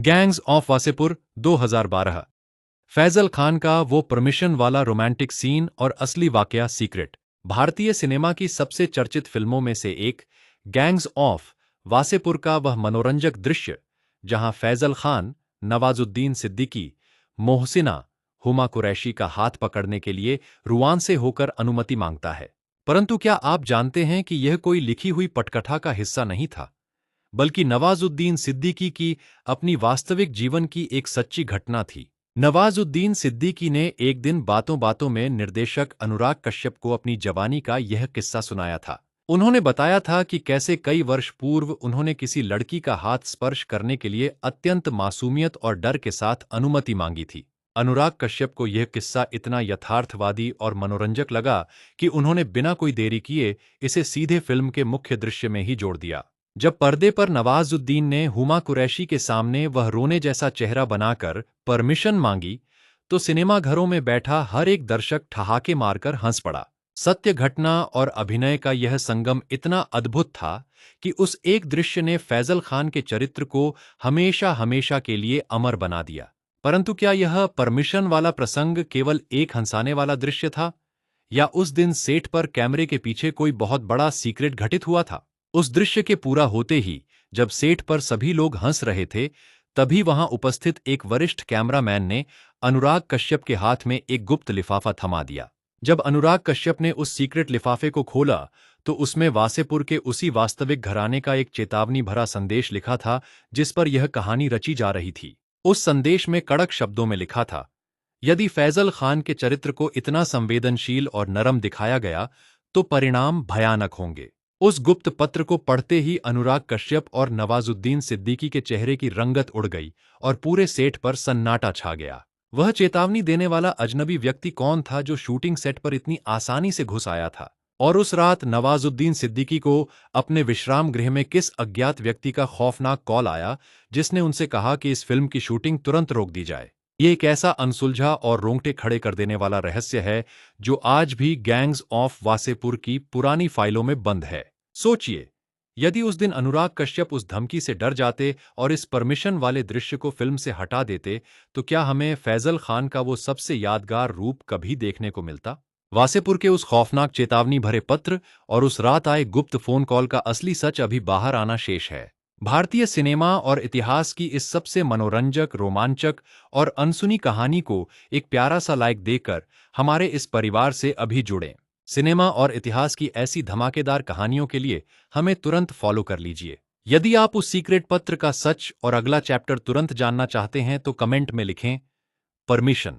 Gangs of Wasseypur 2012। Faizal Khan का वो permission वाला रोमांटिक सीन और असली वाकया सीक्रेट। भारतीय सिनेमा की सबसे चर्चित फिल्मों में से एक गैंग्स ऑफ वासेपुर का वह मनोरंजक दृश्य जहां फैजल खान नवाजुद्दीन सिद्दीकी मोहसिना हुमा कुरैशी का हाथ पकड़ने के लिए रुआन से होकर अनुमति मांगता है। परंतु क्या आप जानते हैं कि यह कोई लिखी हुई पटकथा का हिस्सा नहीं था, बल्कि नवाजुद्दीन सिद्दीकी की अपनी वास्तविक जीवन की एक सच्ची घटना थी। नवाजुद्दीन सिद्दीकी ने एक दिन बातों बातों में निर्देशक अनुराग कश्यप को अपनी जवानी का यह किस्सा सुनाया था। उन्होंने बताया था कि कैसे कई वर्ष पूर्व उन्होंने किसी लड़की का हाथ स्पर्श करने के लिए अत्यंत मासूमियत और डर के साथ अनुमति मांगी थी। अनुराग कश्यप को यह किस्सा इतना यथार्थवादी और मनोरंजक लगा कि उन्होंने बिना कोई देरी किए इसे सीधे फिल्म के मुख्य दृश्य में ही जोड़ दिया। जब पर्दे पर नवाजुद्दीन ने हुमा कुरैशी के सामने वह रोने जैसा चेहरा बनाकर परमिशन मांगी, तो सिनेमाघरों में बैठा हर एक दर्शक ठहाके मारकर हंस पड़ा। सत्य घटना और अभिनय का यह संगम इतना अद्भुत था कि उस एक दृश्य ने फैजल खान के चरित्र को हमेशा हमेशा के लिए अमर बना दिया। परंतु क्या यह परमिशन वाला प्रसंग केवल एक हंसाने वाला दृश्य था, या उस दिन सेट पर कैमरे के पीछे कोई बहुत बड़ा सीक्रेट घटित हुआ था? उस दृश्य के पूरा होते ही जब सेट पर सभी लोग हंस रहे थे, तभी वहां उपस्थित एक वरिष्ठ कैमरामैन ने अनुराग कश्यप के हाथ में एक गुप्त लिफाफा थमा दिया। जब अनुराग कश्यप ने उस सीक्रेट लिफाफे को खोला, तो उसमें वासेपुर के उसी वास्तविक घराने का एक चेतावनी भरा संदेश लिखा था जिस पर यह कहानी रची जा रही थी। उस संदेश में कड़क शब्दों में लिखा था, यदि फैजल खान के चरित्र को इतना संवेदनशील और नरम दिखाया गया, तो परिणाम भयानक होंगे। उस गुप्त पत्र को पढ़ते ही अनुराग कश्यप और नवाजुद्दीन सिद्दीकी के चेहरे की रंगत उड़ गई और पूरे सेट पर सन्नाटा छा गया। वह चेतावनी देने वाला अजनबी व्यक्ति कौन था जो शूटिंग सेट पर इतनी आसानी से घुस आया था? और उस रात नवाजुद्दीन सिद्दीकी को अपने विश्राम गृह में किस अज्ञात व्यक्ति का खौफनाक कॉल आया जिसने उनसे कहा कि इस फिल्म की शूटिंग तुरंत रोक दी जाए? ये एक ऐसा अनसुलझा और रोंगटे खड़े कर देने वाला रहस्य है जो आज भी गैंग्स ऑफ वासेपुर की पुरानी फाइलों में बंद है। सोचिए, यदि उस दिन अनुराग कश्यप उस धमकी से डर जाते और इस परमिशन वाले दृश्य को फिल्म से हटा देते, तो क्या हमें फैजल खान का वो सबसे यादगार रूप कभी देखने को मिलता? वासेपुर के उस खौफनाक चेतावनी भरे पत्र और उस रात आए गुप्त फोन कॉल का असली सच अभी बाहर आना शेष है। भारतीय सिनेमा और इतिहास की इस सबसे मनोरंजक, रोमांचक और अनसुनी कहानी को एक प्यारा सा लाइक देकर हमारे इस परिवार से अभी जुड़ें। सिनेमा और इतिहास की ऐसी धमाकेदार कहानियों के लिए हमें तुरंत फॉलो कर लीजिए। यदि आप उस सीक्रेट पत्र का सच और अगला चैप्टर तुरंत जानना चाहते हैं तो कमेंट में लिखें परमिशन।